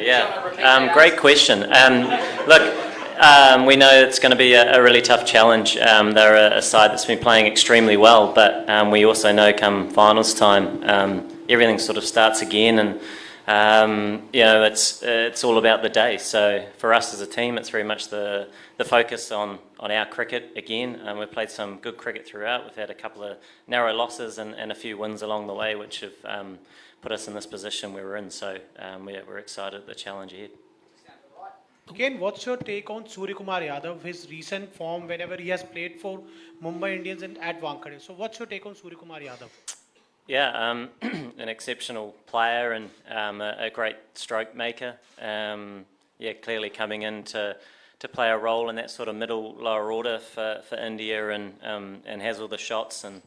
yeah. Great question. Look, we know it's going to be a really tough challenge. They're a side that's been playing extremely well, but we also know come finals time, everything sort of starts again, and it's all about the day. So for us as a team, it's very much the focus on our cricket again. We've played some good cricket throughout. We've had a couple of narrow losses and a few wins along the way, which have put us in this position where we're in. So we're excited at the challenge ahead. Kane, what's your take on Suryakumar Yadav, his recent form whenever he has played for Mumbai Indians and at Wankhede? So what's your take on Suryakumar Yadav? Yeah, an exceptional player and a great stroke maker. Clearly coming in to play a role in that sort of middle lower order for India and has all the shots and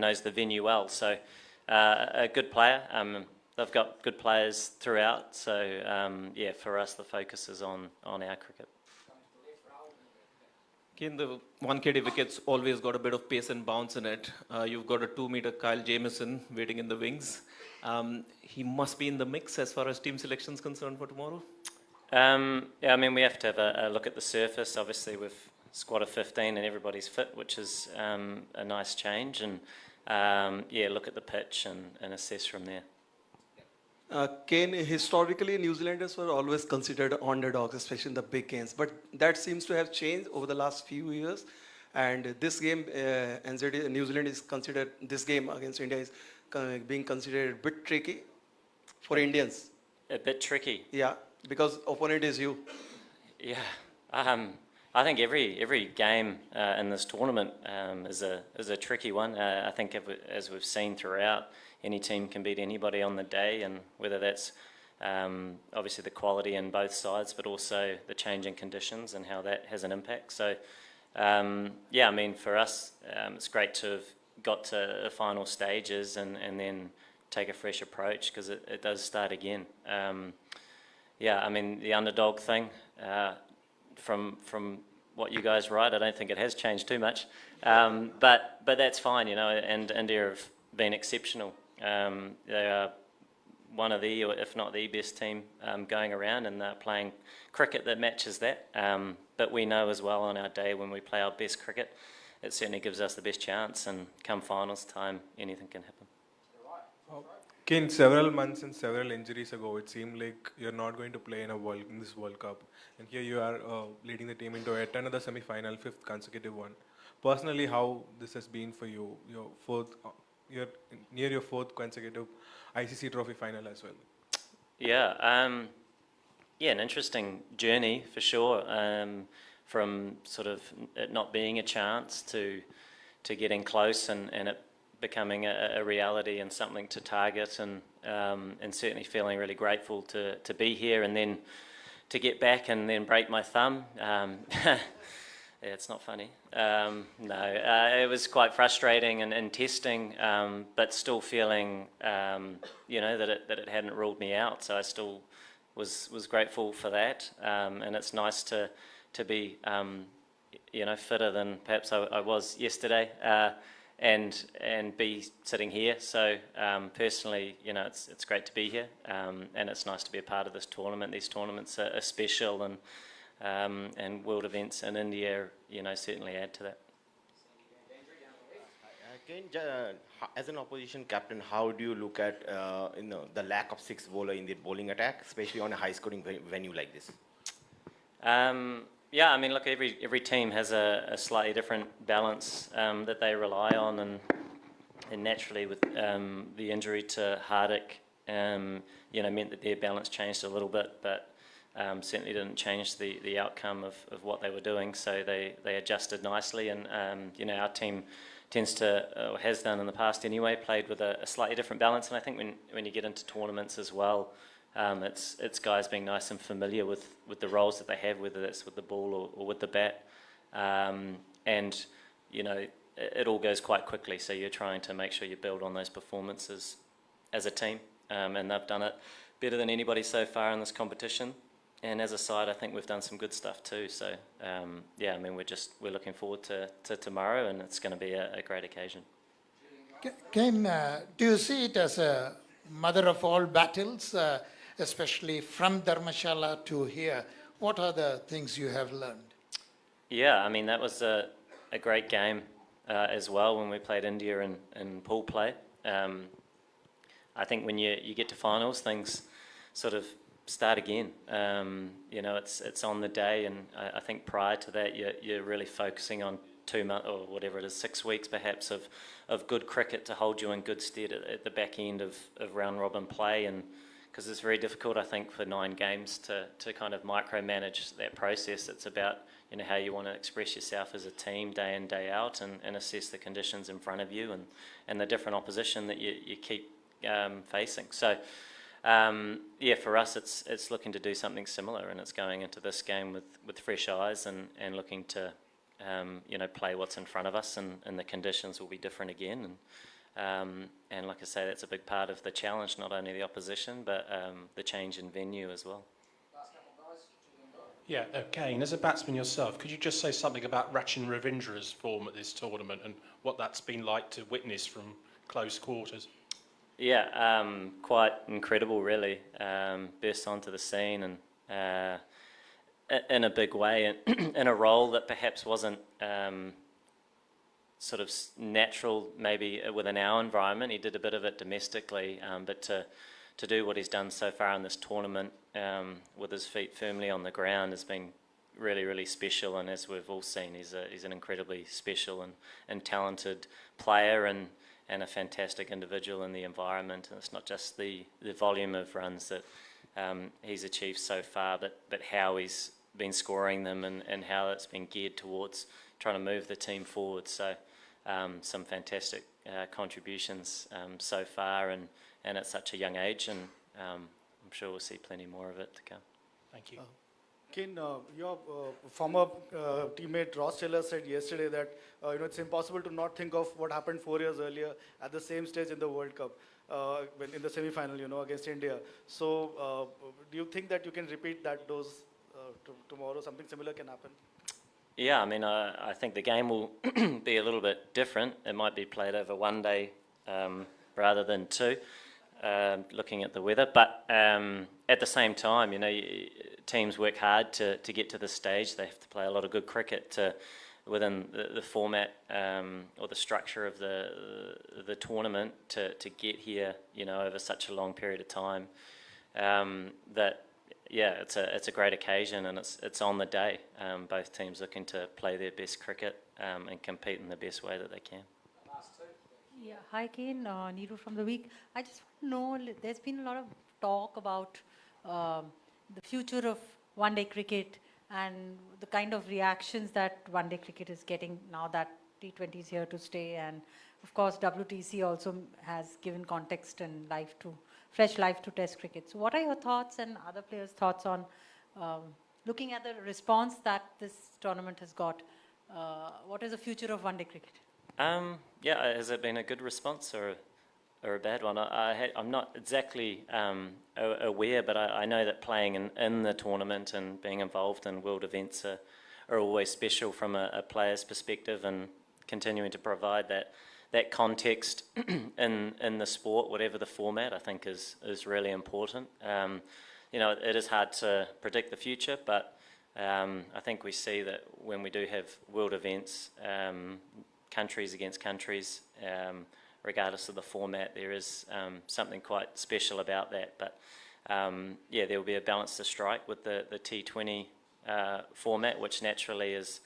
knows the venue well. So a good player. They've got good players throughout. So for us the focus is on our cricket. In the 1KD wickets always got a bit of pace and bounce in it. You've got a 2-meter Kyle Jamieson waiting in the wings. He must be in the mix as far as team selection is concerned for tomorrow. We have to have a look at the surface. Obviously, we've squad of 15 and everybody's fit, which is a nice change. And look at the pitch and assess from there. Kane, historically, New Zealanders were always considered underdogs, especially in the big games. But that seems to have changed over the last few years. And this game, New Zealand is considered, this game against India is being considered a bit tricky for Indians. A bit tricky? Yeah, because opponent is you. Yeah, I think every game in this tournament is a tricky one. I think as we've seen throughout, any team can beat anybody on the day, and whether that's obviously the quality in both sides, but also the changing conditions and how that has an impact. So, for us, it's great to have got to the final stages and then take a fresh approach, because it does start again. The underdog thing, from what you guys write, I don't think it has changed too much. But that's fine, and India have been exceptional. They are one of the, or if not the best team going around, and they're playing cricket that matches that. But we know as well on our day when we play our best cricket, it certainly gives us the best chance, and come finals time, anything can happen. Kane, several months and several injuries ago, it seemed like you're not going to play in this World Cup. And here you are leading the team into yet another semi-final, 5th consecutive one. Personally, how this has been for you, you're near your 4th consecutive ICC trophy final as well. Yeah, an interesting journey for sure. From sort of it not being a chance to getting close and it becoming a reality and something to target, and certainly feeling really grateful to be here, and then to get back and then break my thumb. Yeah, it's not funny. It was quite frustrating and testing, but still feeling, that it hadn't ruled me out. So I still was grateful for that, and it's nice to be, fitter than perhaps I was yesterday, and be sitting here. So personally, it's great to be here, and it's nice to be a part of this tournament. These tournaments are special, and world events in India, certainly add to that. As an opposition captain, how do you look at the lack of 6 bowler in the bowling attack, especially on a high-scoring venue like this? Look, every team has a slightly different balance that they rely on, and naturally with the injury to Hardik, meant that their balance changed a little bit, but certainly didn't change the outcome of what they were doing. So they adjusted nicely, and our team tends to, or has done in the past anyway, played with a slightly different balance. And I think when you get into tournaments as well, it's guys being nice and familiar with the roles that they have, whether that's with the ball or with the bat, and it all goes quite quickly. So you're trying to make sure you build on those performances as a team, and they've done it better than anybody so far in this competition. And as a side, I think we've done some good stuff too. So we're looking forward to tomorrow, and it's going to be a great occasion. Kane, do you see it as a mother of all battles? especially from Dharmashala to here? What are the things you have learned? Yeah, I mean, that was a great game as well when we played India in pool play. I think when you get to finals, things sort of start again. You know, it's on the day, and I think prior to that, you're really focusing on 2 months or whatever it is, 6 weeks perhaps of good cricket to hold you in good stead at the back end of round robin play, and because it's very difficult, I think, for 9 games to kind of micromanage that process. It's about, you know, how you want to express yourself as a team day in, day out, and assess the conditions in front of you and the different opposition that you keep facing. So yeah, for us it's looking to do something similar, and it's going into this game with fresh eyes and looking to you know, play what's in front of us, and the conditions will be different again, and like I say, that's a big part of the challenge, not only the opposition but the change in venue as well. Yeah, Kane, as a batsman yourself, could you just say something about Rachin Ravindra's form at this tournament and what that's been like to witness from close quarters? Yeah, quite incredible, really. Burst onto the scene and in a big way, and in a role that perhaps wasn't sort of natural, maybe within our environment. He did a bit of it domestically, but to do what he's done so far in this tournament with his feet firmly on the ground has been really, really special. And as we've all seen, he's an incredibly special and talented player, and a fantastic individual in the environment. And it's not just the volume of runs that he's achieved so far, but how he's been scoring them, and how it's been geared towards trying to move the team forward. So some fantastic contributions so far, and at such a young age, and I'm sure we'll see plenty more of it to come. Thank you. Kane, your former teammate Ross Taylor said yesterday that you know, it's impossible to not think of what happened 4 years earlier at the same stage in the World Cup, when in the semi-final, you know, against India. So, do you think that you can repeat that dose tomorrow? Something similar can happen? Yeah, I mean, I think the game will be a little bit different. It might be played over 1 day rather than 2, looking at the weather. But at the same time, you know, teams work hard to get to this stage. They have to play a lot of good cricket within the format or the structure of the tournament to get here, you know, over such a long period of time. That, yeah, it's a great occasion, and it's on the day. Both teams looking to play their best cricket and compete in the best way that they can. Yeah, hi Kane, Neeru from The Week. I just want to know, there's been a lot of talk about the future of one-day cricket and the kind of reactions that one-day cricket is getting now that T20 is here to stay, and of course WTC also has given context and fresh life to Test cricket. So what are your thoughts and other players' thoughts on looking at the response that this tournament has got? What is the future of one-day cricket? Yeah, has it been a good response or a bad one? I'm not exactly aware, but I know that playing in the tournament and being involved in world events are always special from a player's perspective, and continuing to provide that context in the sport, whatever the format, I think is really important. You know, it is hard to predict the future, but I think we see that when we do have world events, countries against countries, regardless of the format, there is something quite special about that. But yeah, there will be a balance to strike with the T20 format, which naturally is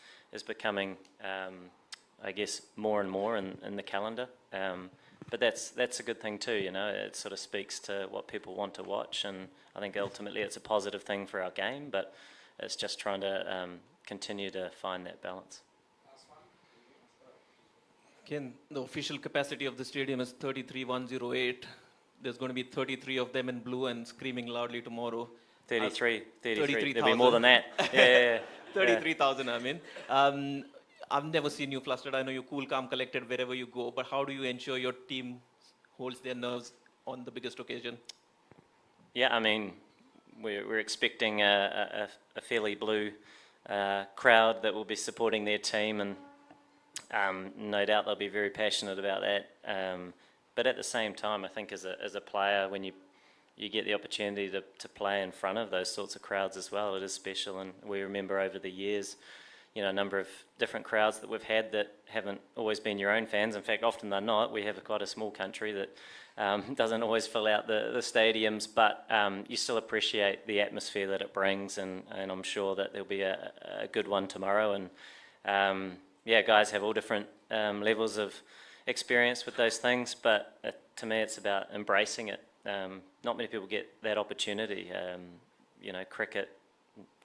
becoming, I guess, more and more in the calendar. But that's a good thing too, you know. It sort of speaks to what people want to watch, and I think ultimately it's a positive thing for our game, but it's just trying to continue to find that balance. Again, the official capacity of the stadium is 33,108. There's going to be 33 of them in blue and screaming loudly tomorrow. 33. 33,000. There'll be more than that. Yeah. 33,000, I mean. I've never seen you flustered. I know you're cool, calm, collected wherever you go, but how do you ensure your team holds their nerves on the biggest occasion? Yeah, I mean, we're expecting a fairly blue crowd that will be supporting their team, and no doubt they'll be very passionate about that. But at the same time, I think as a player, when you you get the opportunity to play in front of those sorts of crowds as well. It is special, and we remember over the years, a number of different crowds that we've had that haven't always been your own fans. In fact, often they're not. We have quite a small country that doesn't always fill out the stadiums, but you still appreciate the atmosphere that it brings, and I'm sure that there'll be a good one tomorrow. And guys have all different levels of experience with those things, but to me it's about embracing it. Not many people get that opportunity.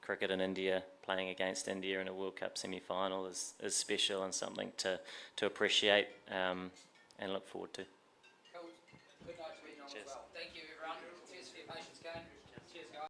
Cricket in India, playing against India in a World Cup semi-final is special and something to appreciate and look forward to. Cool. Good night to you as well. Thank you, everyone. Cheers for your patience, Kane. Cheers, guys.